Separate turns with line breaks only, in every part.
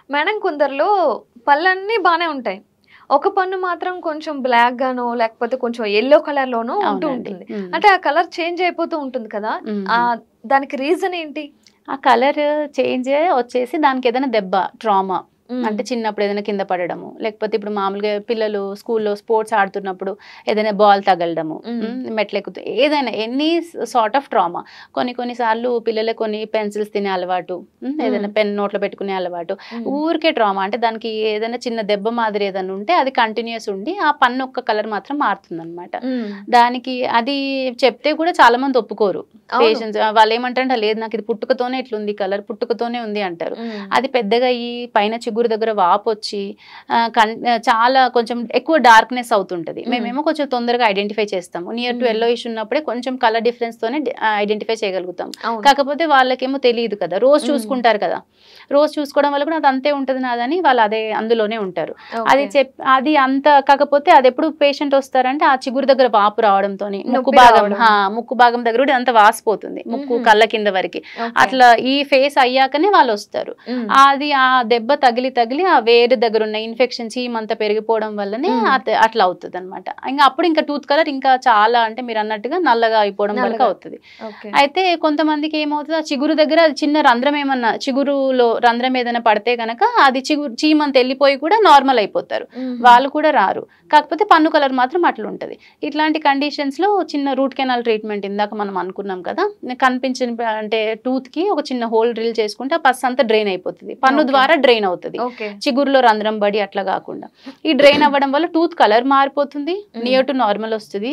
Madam కొందరిలో పళ్ళన్నీ బానే ఉంటాయి. ఒక పన్ను మాత్రం కొంచెం బ్లాక్ గానో లేకపోతే కొంచెం యెల్లో కలర్ లోనో ఉంటూ
అవునండి.
ఉంటుంది. అంటే ఆ కలర్ చేంజ్ అయిపోతూ ఉంటుంది కదా! దానికి రీజన్ ఏంటి?
ఆ కలర్ చేంజ్ వచ్చేసి దానికేదైనా దెబ్బ, ట్రామా
హ్మ్.
అంటే చిన్నప్పుడు ఏదైనా కింద పడడము, లేకపోతే ఇప్పుడు మామూలుగా పిల్లలు స్కూల్‌లో స్పోర్ట్స్ ఆడుతున్నప్పుడు ఏదైనా బాల్ తగలడము,
హ్మ్.
మెట్లెక్కుతూ ఏదైనా ఎనీ సార్ట్ ఆఫ్ ట్రామా. కొన్ని సార్లు పిల్లలకు కొన్ని పెన్సిల్స్ తినే అలవాటు, ఏదైనా పెన్ నోట్లో పెట్టుకునే అలవాటు,
హ్మ్.
ఊరికే ట్రామా అంటే దానికి ఏదైనా చిన్న దెబ్బ మాదిరి ఏదైనా ఉంటే అది కంటిన్యూయస్ ఉండి ఆ పన్ను ఒక్క కలర్ మాత్రం మారుతుందనమాట.
హ్మ్.
దానికి అది చెప్తే కూడా చాలా మంది ఒప్పుకోరు.
అవును.
పేషెంట్స్ వాళ్ళేమంటారంటే లేదు నాకు ఇది పుట్టుకతోనే ఇట్లుంది కలర్, పుట్టుకతోనే ఉంది అంటారు.
హ్మ్.
అది పెద్దగా ఈ పైన చిగురు దగ్గర వాపొచ్చి చాలా కొంచెం ఎక్కువ డార్క్‌నెస్ అవుతుంటది. మేమేమో కొంచెం తొందరగా ఐడెంటిఫై చేస్తాము. నియర్ టు యెల్లోయిష్ ఉన్నప్పుడే కొంచెం కలర్ డిఫరెన్స్ తోనే ఐడెంటిఫై చేయగలుగుతాం.
అవును.
కాకపోతే వాళ్ళకేమో తెలీదు కదా! రోజు చూసుకుంటారు కదా! రోజు చూసుకోవడం వల్ల కూడా అదంతే ఉంటది నాదని వాళ్ళు అందులోనే ఉంటారు.
ఓకే.
అది అంత కాకపోతే అదెప్పుడు పేషెంట్ వస్తారంటే ఆ చిగురు దగ్గర వాపు రావడంతోని
నొప్పి రావడం.
ముక్కు భాగం దగ్గర కూడా ఇదంతా వాసిపోతుంది. ముక్కు కళ్ళ కింద వరకి.
ఓకే.
అట్లా ఈ ఫేస్ అయ్యాకనే వాళ్ళొస్తారు.
హ్మ్.
అది ఆ దెబ్బ తగిలి ఆ వేరు దగ్గర ఉన్న ఇన్ఫెక్షన్ చీమంతా పెరిగిపోవడం వల్లనే అట్లా అవుతదనమాట. అప్పుడు ఇంకా టూత్ కలర్ ఇంకా చాలా అంటే మీరన్నట్టుగా నల్లగా అయిపోవడం వరకు
నల్లగా.
అవుతది.
ఓకే.
అయితే కొంతమందికి ఏమవుతది ఆ చిగురు దగ్గర అది చిన్న రంధ్రం ఏమన్నా చిగురులో రంధ్రం ఏదైనా పడితే గనక అది చీమంతా ఎళ్ళిపోయి కూడా నార్మల్ అయిపోతారు. వాళ్ళు కూడా రారు. కాకపోతే పన్ను కలర్ మాత్రం అట్లుంటది. ఇట్లాంటి కండిషన్స్‌లో చిన్న రూట్ కెనాల్ ట్రీట్మెంట్ ఇందాక మనం అనుకున్నాం కదా! కనిపించని అంటే టూత్‌కి ఒక చిన్న హోల్ డ్రిల్ చేసుకుంటే ఆ పస్ అంతా డ్రైన్ అయిపోతది. పన్ను
ఓకే.
ద్వారా డ్రైన్ అవుతది.
ఓకే.
చిగురులో రంధ్రం పడి అట్లా గాకుండా. ఈ డ్రైన్ అవ్వడం వల్ల టూత్ కలర్ మారిపోతుంది. నియర్ టు నార్మల్ వస్తది.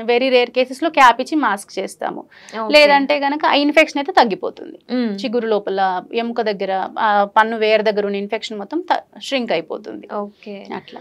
వెరీ రేర్ కేసెస్‌లో క్యాప్ ఇచ్చి మాస్క్ చేస్తాము.
ఓకే.
లేదంటే గనక ఆ ఇన్ఫెక్షన్ అయితే తగ్గిపోతుంది.
హ్మ్.
చిగురు లోపల ఎముక దగ్గర పన్ను వేరు దగ్గర ఉన్న ఇన్ఫెక్షన్ మొత్తం ష్రింక్ అయిపోతుంది.
ఓకే.
అట్లా.